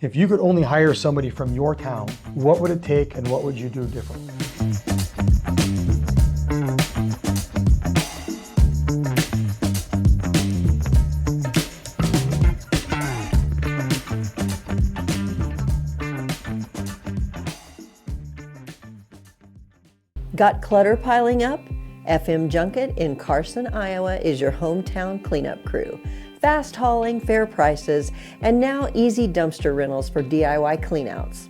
If you could only hire somebody from your town, what would it take and what would you do differently? Got clutter piling up? FM Junket in Carson, Iowa is your hometown cleanup crew. Fast hauling, fair prices, and now easy dumpster rentals for DIY cleanouts.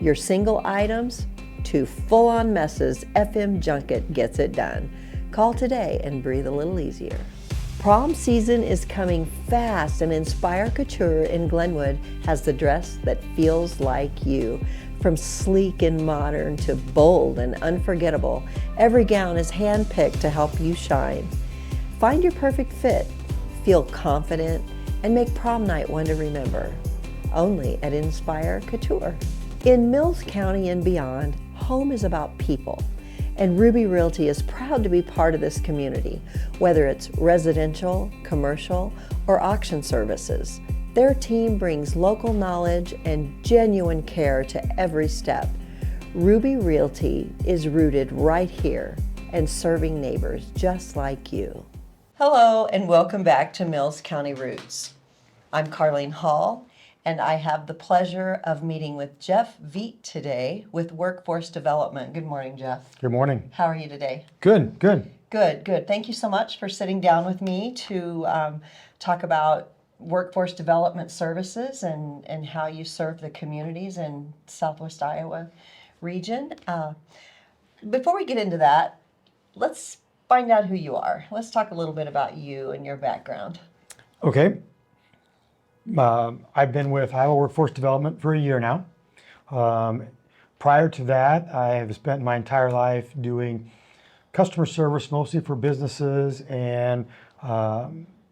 Your single items to full-on messes, FM Junket gets it done. Call today and breathe a little easier. Prom season is coming fast, and Inspire Couture in Glenwood has the dress that feels like you. From sleek and modern to bold and unforgettable, every gown is handpicked to help you shine. Find your perfect fit, feel confident, and make prom night one to remember. Only at Inspire Couture. In Mills County and beyond, home is about people. And Ruby Realty is proud to be part of this community, whether it's residential, commercial, or auction services. Their team brings local knowledge and genuine care to every step. Ruby Realty is rooted right here and serving neighbors just like you. Hello and welcome back to Mills County Roots. I'm Carlene Hall, and I have the pleasure of meeting with Jeff Veit today with Workforce Development. Good morning, Jeff. Good morning. How are you today? Good. Good. Thank you so much for sitting down with me to talk about workforce development services and how you serve the communities in Southwest Iowa region. Before we get into that, let's find out who you are. Let's talk a little bit about you and your background. Okay. I've been with Iowa Workforce Development for a year now. Prior to that, I have spent my entire life doing customer service, mostly for businesses and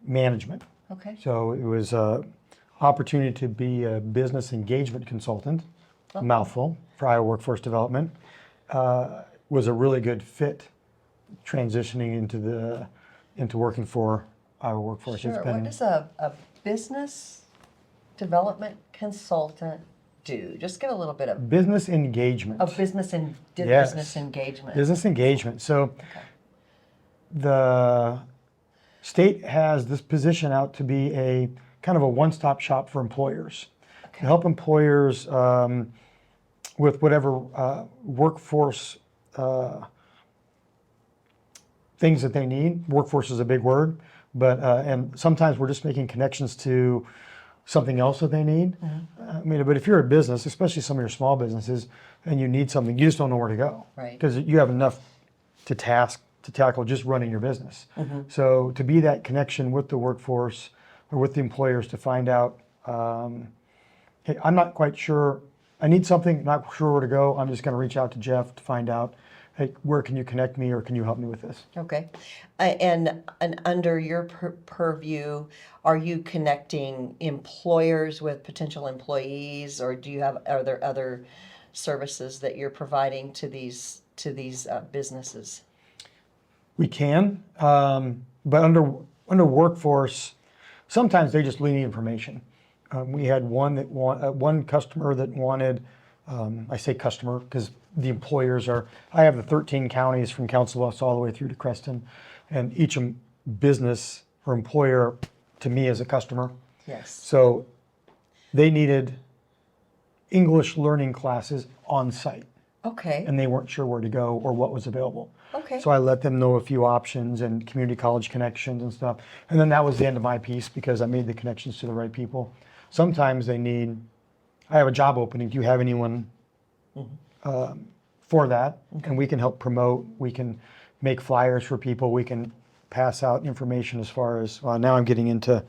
management. Okay. So it was an opportunity to be a business engagement consultant, mouthful, for Iowa Workforce Development. Was a really good fit transitioning into working for Iowa Workforce. Sure. What does a business development consultant do? Just get a little bit of business engagement. Business Yes. Business engagement. Business engagement. So the state has this position out to be a kind of a one-stop shop for employers. To help employers with whatever workforce things that they need. Workforce is a big word, but and sometimes we're just making connections to something else that they need. But if you're a business, especially some of your small businesses, and you need something, you just don't know where to go. Right. Because you have enough to tackle just running your business. So to be that connection with the workforce or with the employers to find out, hey, I'm not quite sure, I need something, not sure where to go, I'm just going to reach out to Jeff to find out, hey, where can you connect me or can you help me with this? Okay. And under your purview, are you connecting employers with potential employees, or are there other services that you're providing to these businesses? We can, but under workforce, sometimes they just need information. We had one customer that wanted, I say customer because the employers I have the 13 counties from Council Bluffs all the way through to Creston, and each business or employer to me is a customer. Yes. So they needed English learning classes on site. Okay. And they weren't sure where to go or what was available. Okay. So I let them know a few options and community college connections and stuff. And then that was the end of my piece because I made the connections to the right people. Sometimes I have a job opening. Do you have anyone for that? And we can help promote. We can make flyers for people. We can pass out information as far as, now I'm getting into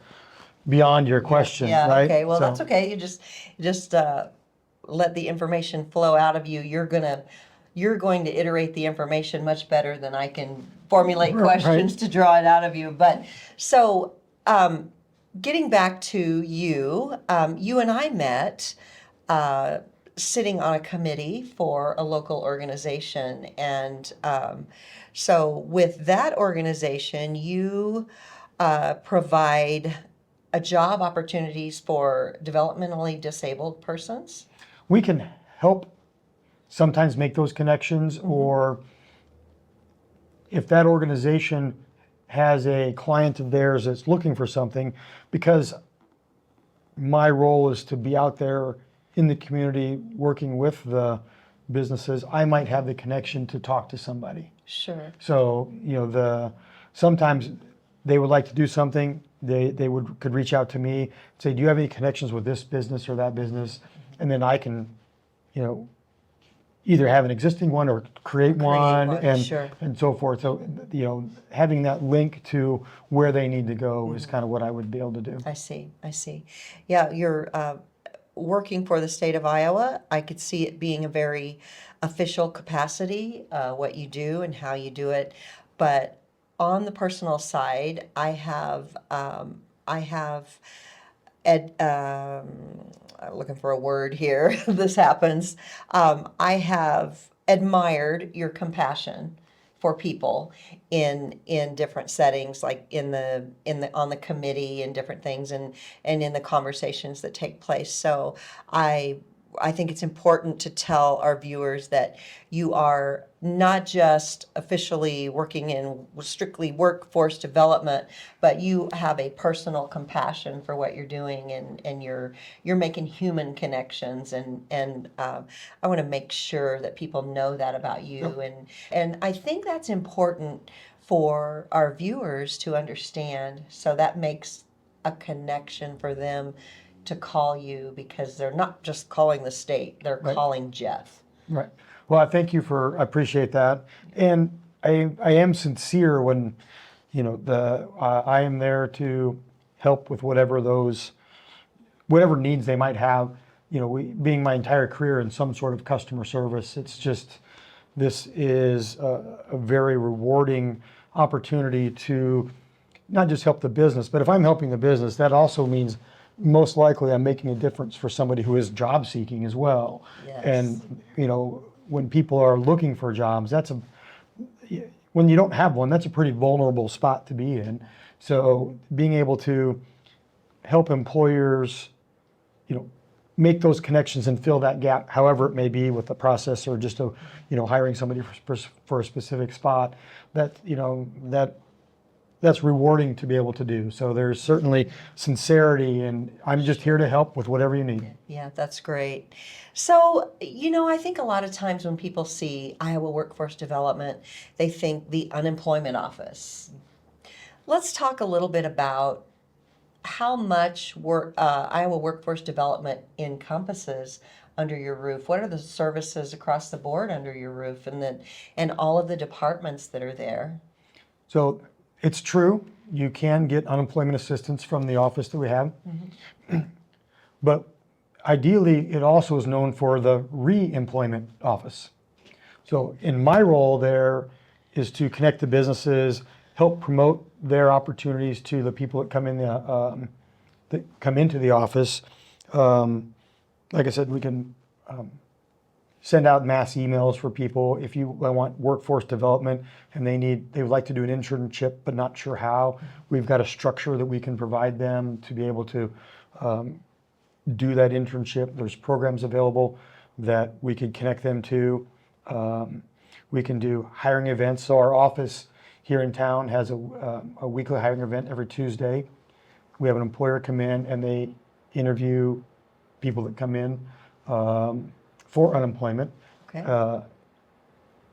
beyond your question, yeah, right? Okay. Well, that's okay. You just let the information flow out of you. You're going to iterate the information much better than I can formulate questions to draw it out of you. But so getting back to you, you and I met sitting on a committee for a local organization. And so with that organization, you provide a job opportunities for developmentally disabled persons? We can help sometimes make those connections, or if that organization has a client of theirs that's looking for something, because my role is to be out there in the community working with the businesses, I might have the connection to talk to somebody. Sure. So, sometimes they would like to do something, they could reach out to me, say, do you have any connections with this business or that business? And then I can, either have an existing one or create one, Sure. and so forth. So, having that link to where they need to go is kind of what I would be able to do. I see. Yeah, you're working for the state of Iowa. I could see it being a very official capacity, what you do and how you do it. But on the personal side, I have looking for a word here. This happens. I have admired your compassion for people in different settings, like in the on the committee and different things, and in the conversations that take place. So I think it's important to tell our viewers that you are not just officially working in strictly workforce development, but you have a personal compassion for what you're doing, and you're making human connections, and I want to make sure that people know that about you, and I think that's important for our viewers to understand. So that makes a connection for them to call you, because they're not just calling the state, they're Right. calling Jeff. Right. Well, I thank you I appreciate that. And I am sincere when, I am there to help with whatever needs they might have. Being my entire career in some sort of customer service, this is a very rewarding opportunity to not just help the business, but if I'm helping the business, that also means most likely I'm making a difference for somebody who is job seeking as well. Yes. And, when people are looking for jobs, when you don't have one, that's a pretty vulnerable spot to be in. So being able to help employers, make those connections and fill that gap, however it may be, with the process or just hiring somebody for a specific spot, that's rewarding to be able to do. So there's certainly sincerity, and I'm just here to help with whatever you need. Yeah, that's great. So, I think a lot of times when people see Iowa Workforce Development, they think the unemployment office. Let's talk a little bit about how much Iowa Workforce Development encompasses under your roof. What are the services across the board under your roof, and all of the departments that are there? So it's true, you can get unemployment assistance from the office that we have. But ideally, it also is known for the re-employment office. So in my role there is to connect the businesses, help promote their opportunities to the people that come into the office. Like I said, we can send out mass emails for people if you want workforce development and they would like to do an internship but not sure how. We've got a structure that we can provide them to be able to do that internship. There's programs available that we could connect them to. We can do hiring events. So our office here in town has a weekly hiring event every Tuesday. We have an employer come in and they interview people that come in for unemployment. Okay.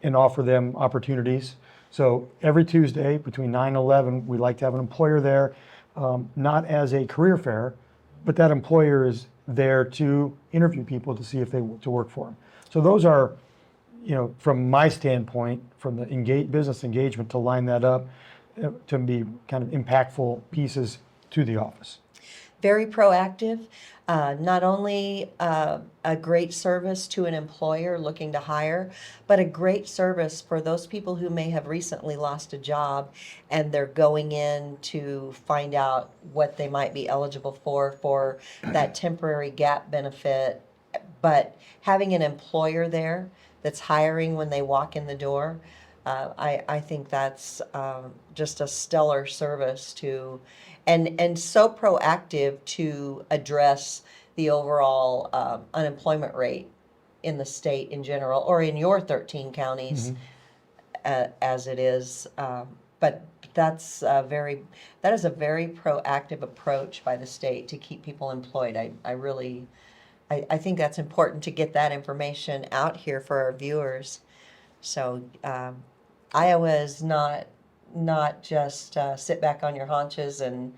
And offer them opportunities. So every Tuesday between 9 and 11, we like to have an employer there, not as a career fair, but that employer is there to interview people to see if they want to work for them. So those are, from my standpoint, from the business engagement, to line that up to be kind of impactful pieces to the office. Very proactive, not only a great service to an employer looking to hire, but a great service for those people who may have recently lost a job and they're going in to find out what they might be eligible for that temporary gap benefit. But having an employer there that's hiring when they walk in the door, I think that's just a stellar service to and so proactive to address the overall unemployment rate in the state in general, or in your 13 counties as it is. But that's that is a very proactive approach by the state to keep people employed. I really, I think that's important to get that information out here for our viewers. So Iowa is not just sit back on your haunches and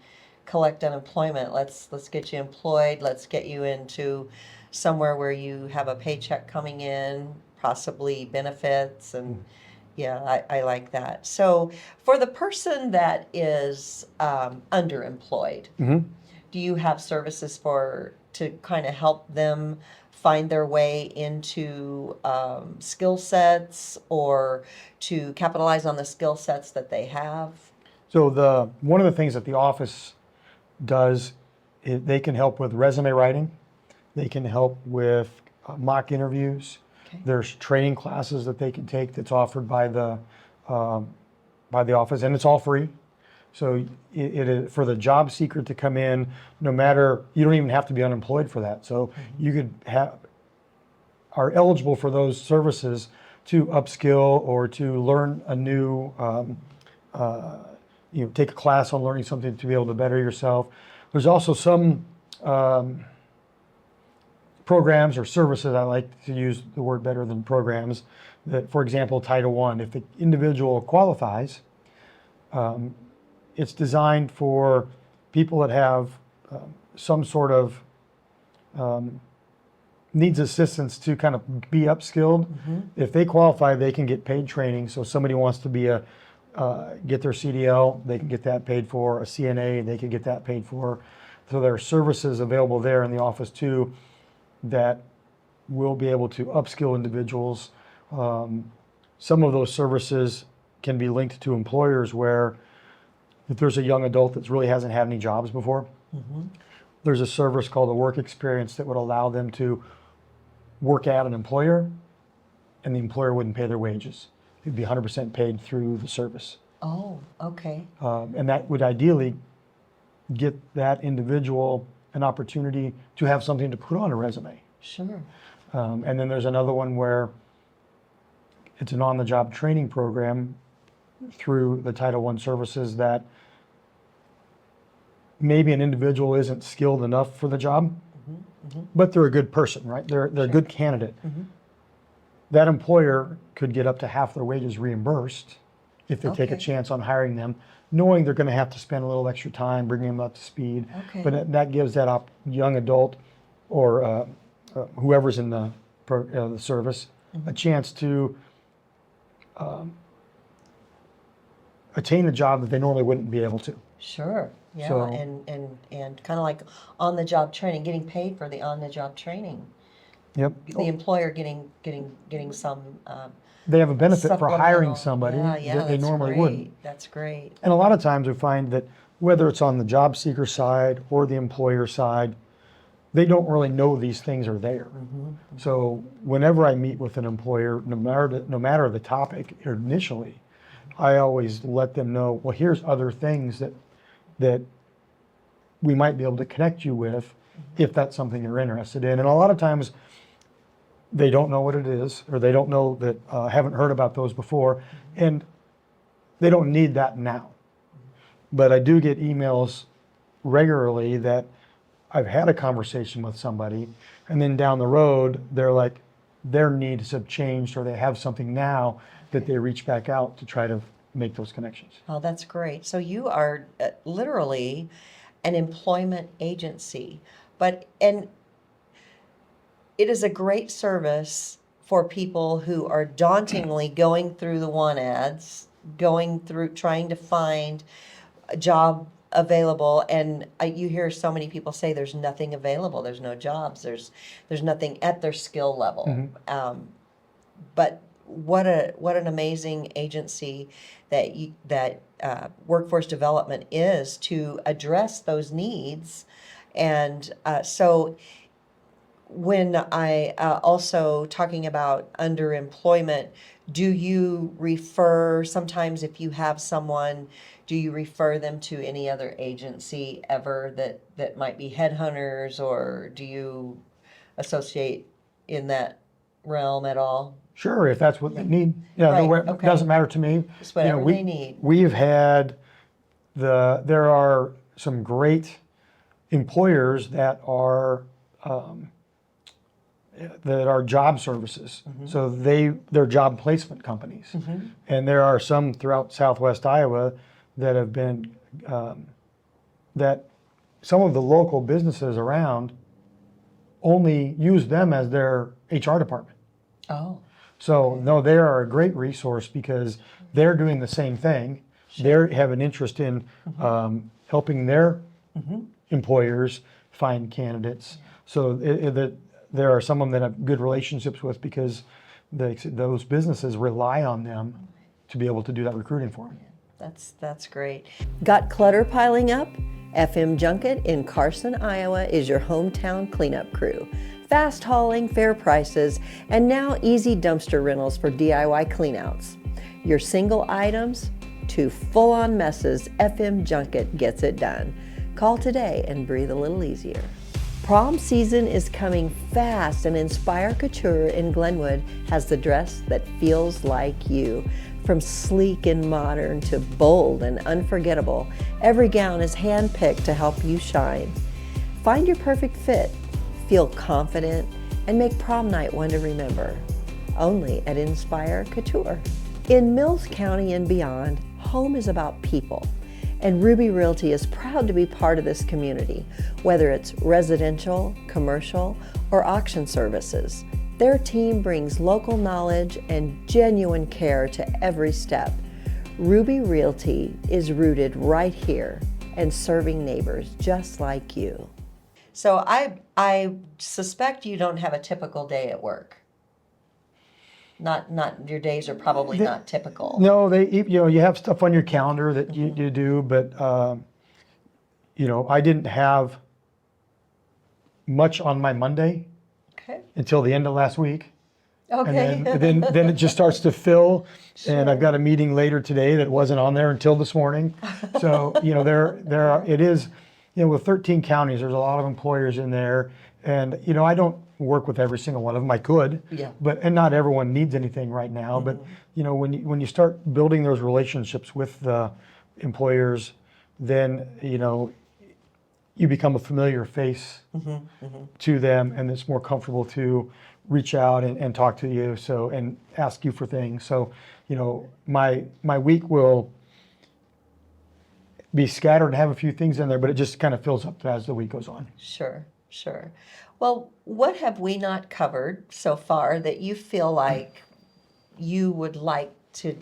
collect unemployment. Let's get you employed. Let's get you into somewhere where you have a paycheck coming in, possibly benefits, and yeah, I like that. So for the person that is underemployed, do you have services to kind of help them find their way into skill sets, or to capitalize on the skill sets that they have? So one of the things that the office does is they can help with resume writing. They can help with mock interviews. Okay. There's training classes that they can take that's offered by the office, and it's all free. So it is for the job seeker to come in. No matter, you don't even have to be unemployed for that. So you could are eligible for those services to upskill or to learn a new, take a class on learning something to be able to better yourself. There's also some programs or services, I like to use the word better than programs, that, for example, Title I, if the individual qualifies, it's designed for people that have some sort of needs assistance to kind of be upskilled. If they qualify, they can get paid training. So if somebody wants to be get their CDL, they can get that paid for. A CNA, they can get that paid for. So there are services available there in the office too that will be able to upskill individuals. Some of those services can be linked to employers where if there's a young adult that really hasn't had any jobs before, there's a service called a work experience that would allow them to work at an employer, and the employer wouldn't pay their wages. It'd be 100% paid through the service. Oh, okay. And that would ideally get that individual an opportunity to have something to put on a resume. Sure. And then there's another one where it's an on-the-job training program through the Title I services that maybe an individual isn't skilled enough for the job, but they're a good person, right? They're a good candidate. That employer could get up to half their wages reimbursed if they take a chance on hiring them, knowing they're going to have to spend a little extra time bringing them up to speed. Okay. But that gives that young adult or whoever's in the service a chance to attain a job that they normally wouldn't be able to. Sure. Yeah. So- and kind of like on-the-job training, getting paid for the on-the-job training. Yep. The employer getting some They have a benefit for hiring supplemental- somebody yeah, that they that's normally great. wouldn't. That's great. And a lot of times we find that whether it's on the job seeker side or the employer side, they don't really know these things are there. So whenever I meet with an employer, no matter the topic initially, I always let them know, well, here's other things that we might be able to connect you with if that's something you're interested in. And a lot of times they don't know what it is, or they don't know that, haven't heard about those before, and they don't need that now. But I do get emails regularly that I've had a conversation with somebody, and then down the road, they're like, their needs have changed, or they have something now that they reach back out to try to make those connections. Oh, that's great. So you are literally an employment agency, and it is a great service for people who are dauntingly going through the want ads, going through trying to find a job available, and you hear so many people say there's nothing available, there's no jobs, there's nothing at their skill level. But what an amazing agency that workforce development is to address those needs. And so when I also talking about underemployment, do you refer, sometimes if you have someone, do you refer them to any other agency ever that might be headhunters, or do you associate in that realm at all? Sure, if that's what they need. Yeah, Right, it okay. doesn't matter to me. Just whatever they need. We've had there are some great employers that are job services. So they're job placement companies. And there are some throughout Southwest Iowa that have been, that some of the local businesses around only use them as their HR department. Oh, So no, they are a great resource because they're doing the same thing. They have an interest in helping their employers find candidates. So there are some of them that have good relationships with because those businesses rely on them to be able to do that recruiting for them. that's great. Got clutter piling up? FM Junket in Carson, Iowa is your hometown cleanup crew. Fast hauling, fair prices, and now easy dumpster rentals for DIY cleanouts. Your single items to full-on messes, FM Junket gets it done. Call today and breathe a little easier. Prom season is coming fast, and Inspire Couture in Glenwood has the dress that feels like you. From sleek and modern to bold and unforgettable, every gown is handpicked to help you shine. Find your perfect fit, feel confident, and make prom night one to remember. Only at Inspire Couture. In Mills County and beyond, home is about people. And Ruby Realty is proud to be part of this community, whether it's residential, commercial, or auction services. Their team brings local knowledge and genuine care to every step. Ruby Realty is rooted right here and serving neighbors just like you. So I suspect you don't have a typical day at work. Not your days are probably not typical. No, you have stuff on your calendar that you do, but I didn't have much on my Monday Okay. until the end of last week. Okay. And then it just starts to fill. Sure. And I've got a meeting later today that wasn't on there until this morning. So, it is, with 13 counties, there's a lot of employers in there. And, I don't work with every single one of them. I could, Yeah. and not everyone needs anything right now. But, when you start building those relationships with the employers, then, you become a familiar face to them, and it's more comfortable to reach out and talk to you, and ask you for things. So, my week will be scattered and have a few things in there, but it just kind of fills up as the week goes on. Sure. Well, what have we not covered so far that you feel like you would like to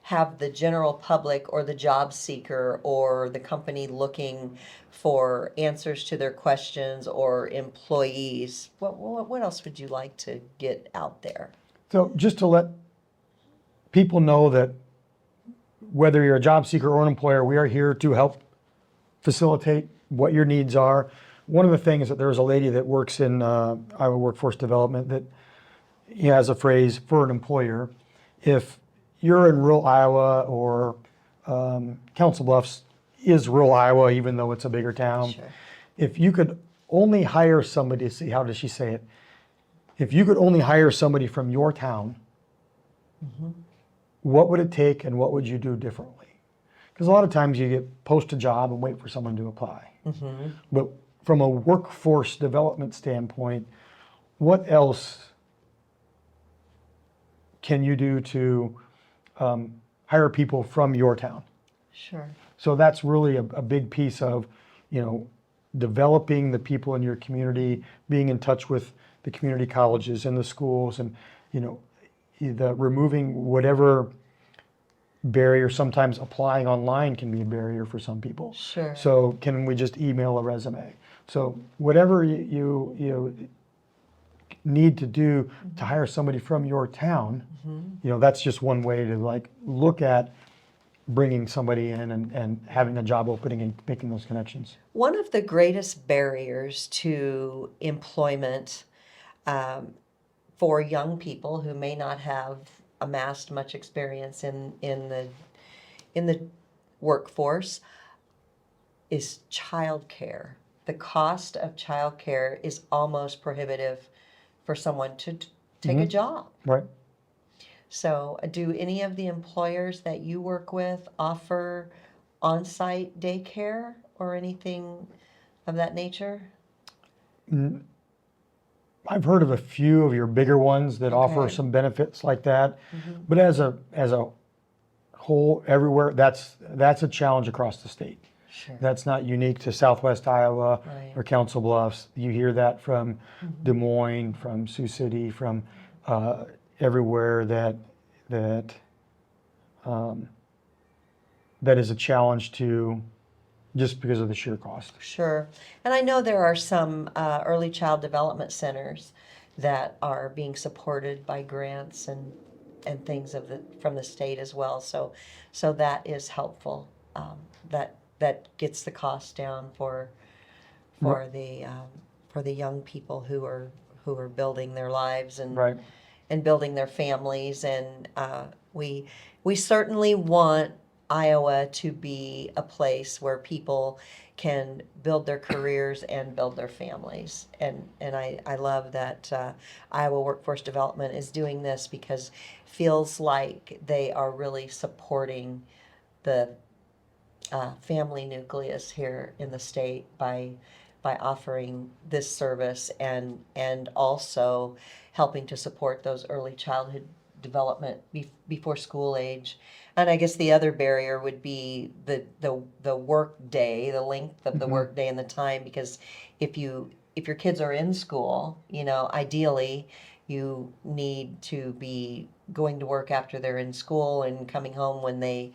have the general public or the job seeker or the company looking for answers to their questions, or employees? What else would you like to get out there? So just to let people know that whether you're a job seeker or an employer, we are here to help facilitate what your needs are. One of the things that there's a lady that works in Iowa Workforce Development that has a phrase for an employer. If you're in rural Iowa, or Council Bluffs is rural Iowa, even though it's a bigger town. Sure. If you could only hire somebody, how does she say it? If you could only hire somebody from your town, what would it take and what would you do differently? Because a lot of times you post a job and wait for someone to apply. But from a workforce development standpoint, what else can you do to hire people from your town? Sure. So that's really a big piece of, developing the people in your community, being in touch with the community colleges and the schools, and, removing whatever barrier. Sometimes applying online can be a barrier for some people. Sure. So can we just email a resume? So whatever you need to do to hire somebody from your town, that's just one way to look at bringing somebody in and having a job opening and making those connections. One of the greatest barriers to employment for young people who may not have amassed much experience in the workforce is childcare. The cost of childcare is almost prohibitive for someone to take a job. Right. So, do any of the employers that you work with offer on-site daycare or anything of that nature? I've heard of a few of your bigger ones that offer Okay. some benefits like that, but as a whole, everywhere, that's a challenge across the state. Sure. That's not unique to Southwest Iowa Right. or Council Bluffs. You hear that from Des Moines, from Sioux City, from everywhere that that is a challenge to just because of the sheer cost. Sure. And I know there are some early child development centers that are being supported by grants and things from the state as well. So that is helpful. That gets the cost down for the young people who are building their lives Right. and building their families. And we certainly want Iowa to be a place where people can build their careers and build their families. And I love that Iowa Workforce Development is doing this because it feels like they are really supporting the family nucleus here in the state by offering this service and also helping to support those early childhood development before school age. And I guess the other barrier would be the work day, the length of the work day and the time, because if your kids are in school, ideally you need to be going to work after they're in school and coming home when they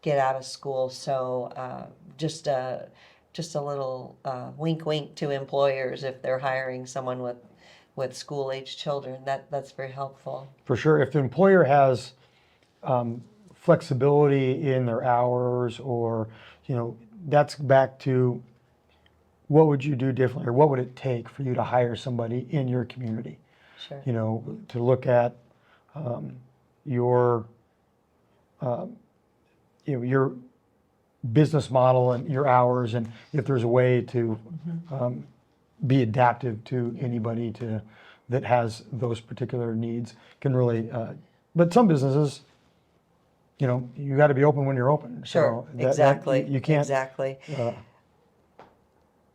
get out of school. So just a little wink, wink to employers if they're hiring someone with school age children. That's very helpful. For sure. If the employer has flexibility in their hours, or that's back to what would you do differently, or what would it take for you to hire somebody in your community? Sure. To look at your your business model and your hours, and if there's a way to be adaptive to anybody that has those particular needs, can really. But some businesses, you got to be open when you're open. Sure. So Exactly. you can't. Exactly. Uh,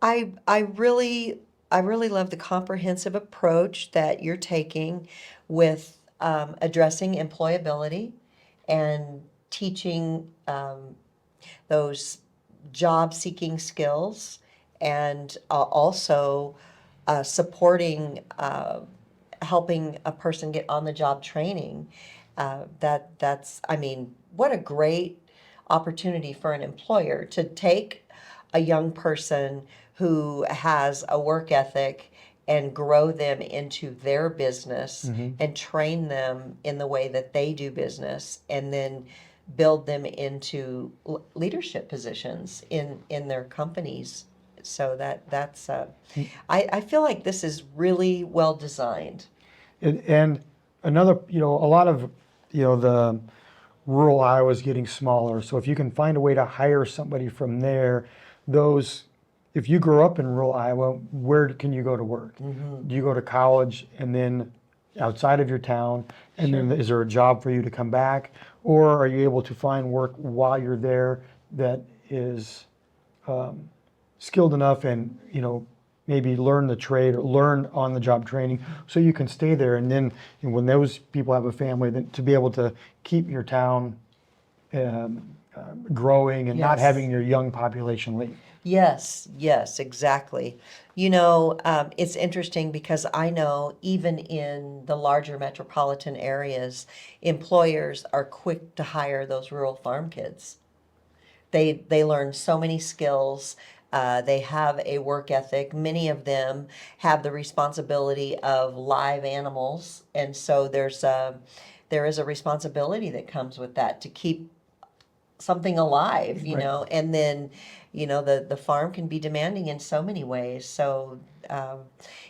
I really love the comprehensive approach that you're taking with addressing employability and teaching those job seeking skills, and also supporting helping a person get on the job training. That's I mean, what a great opportunity for an employer to take a young person who has a work ethic and grow them into their business and train them in the way that they do business, and then build them into leadership positions in their companies. So that's I feel like this is really well designed. and another, a lot of, the rural Iowa is getting smaller. So if you can find a way to hire somebody from there, if you grew up in rural Iowa, where can you go to work? Do you go to college and then outside of your town, and then is there a job for you to come back, or are you able to find work while you're there that is skilled enough, and maybe learn the trade or learn on the job training so you can stay there, and then when those people have a family, then to be able to keep your town growing and not Yes. having your young population leave. Yes, exactly. It's interesting because I know even in the larger metropolitan areas, employers are quick to hire those rural farm kids. They learn so many skills. They have a work ethic. Many of them have the responsibility of live animals, and so there is a responsibility that comes with that to keep something alive, you Right. know, and then, you know, the farm can be demanding in so many ways. So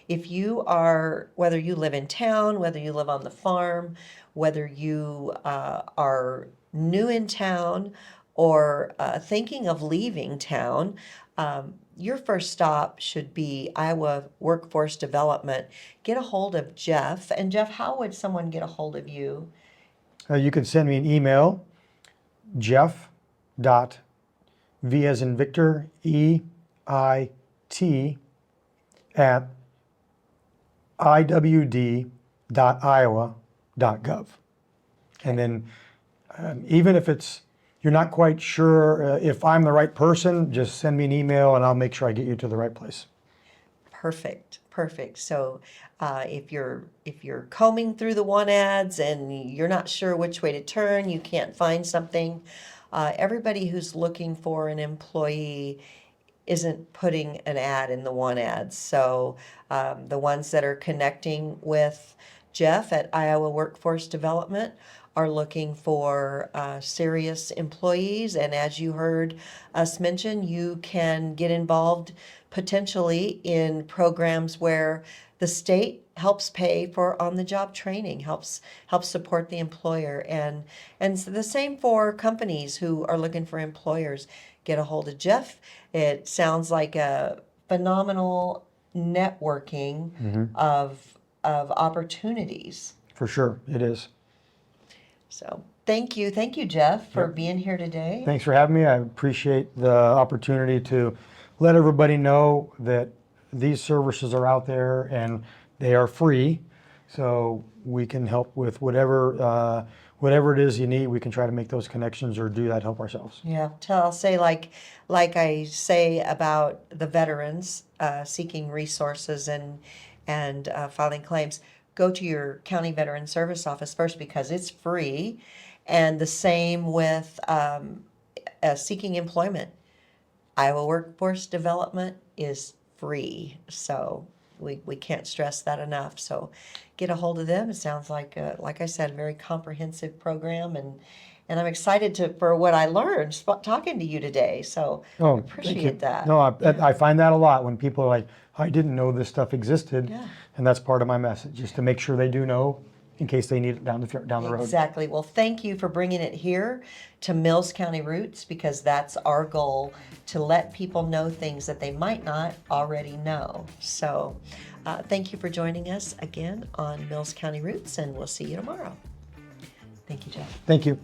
if you are, whether you live in town, whether you live on the farm, whether you are new in town or thinking of leaving town, your first stop should be Iowa Workforce Development. Get a hold of Jeff. And Jeff, how would someone get a hold of you? You can send me an email, jeff.v as in Victor, E-I-T at iwd.iowa.gov. And then even if you're not quite sure if I'm the right person, just send me an email and I'll make sure I get you to the right place. Perfect, perfect. So if you're combing through the want ads and you're not sure which way to turn, you can't find something. Everybody who's looking for an employee isn't putting an ad in the want ads. So the ones that are connecting with Jeff at Iowa Workforce Development are looking for serious employees. And as you heard us mention, you can get involved potentially in programs where the state helps pay for on-the-job training, helps support the employer, and the same for companies who are looking for employers. Get a hold of Jeff. It sounds like a phenomenal networking of opportunities. For sure, it is. So thank you, Jeff, for being here today. Thanks for having me. I appreciate the opportunity to let everybody know that these services are out there and they are free. So we can help with whatever it is you need. We can try to make those connections or do that help ourselves. Yeah, I'll say like I say about the veterans seeking resources and filing claims. Go to your county veteran service office first because it's free, and the same with seeking employment. Iowa Workforce Development is free, so we can't stress that enough. So get a hold of them. It sounds like I said, a very comprehensive program, and I'm excited for what I learned talking to you today. So I Oh, thank you. appreciate that. No, I find that a lot when people are like, I didn't know this stuff existed. Yeah. And that's part of my message, just to make sure they do know in case they need it down the road. Exactly. Well, thank you for bringing it here to Mills County Roots, because that's our goal, to let people know things that they might not already know. So thank you for joining us again on Mills County Roots, and we'll see you tomorrow. Thank you, Jeff. Thank you.